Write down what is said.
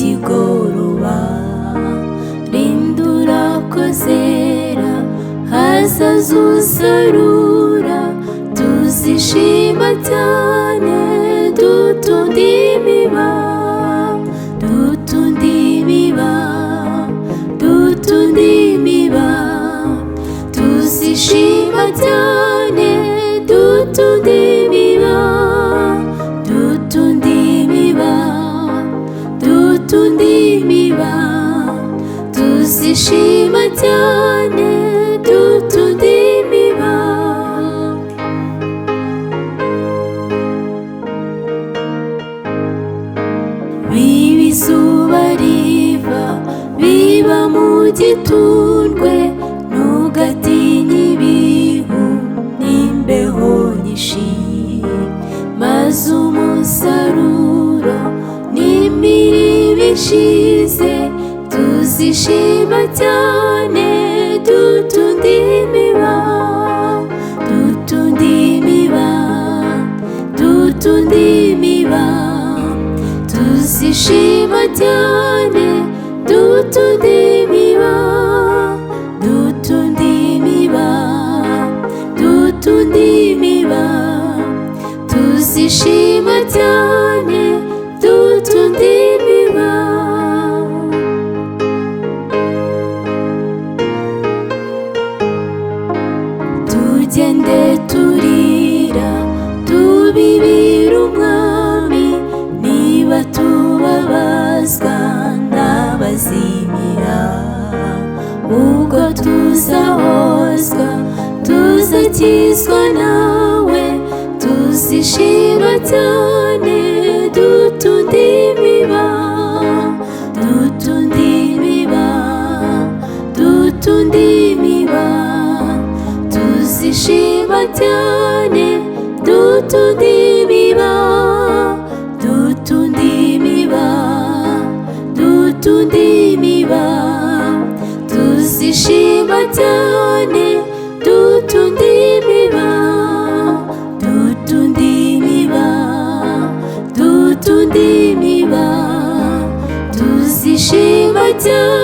kigoroba, rindura kozera hazaza usarura, tuzishima cyane dutunda imiba, dutunda imiba, dutunda imiba, tuzishima cyane dutunda imiba, dutunda imiba, dutunda imiba, tuzishima cyane dutunda imiba. Biba izuba riva, biba mu gitundwe, ntugatinye ibihu n'imbeho nyinshi, maze umusaruro n'imirima ishize, tuzishima cyane dutunda imiba, dutunda imiba, dutunda imiba, tuzishima cyane dutunda imiba, dutunda imiba, dutunda imiba, tuzishima cyane dutunda imiba. Tugende turira tubibira umwami, niba tubabazwa n'abazimira, ubwo tuzahozwa tuzakizwa nawe, tuzishima cyane dutunda imiba, dutunda imiba, dutunda imiba, tuzishima cyane dutunda imiba, dutunda imiba, dutunda imiba, tuzishima cyane dutunda imiba, dutunda imiba, dutunda imiba, tuzishima cyane.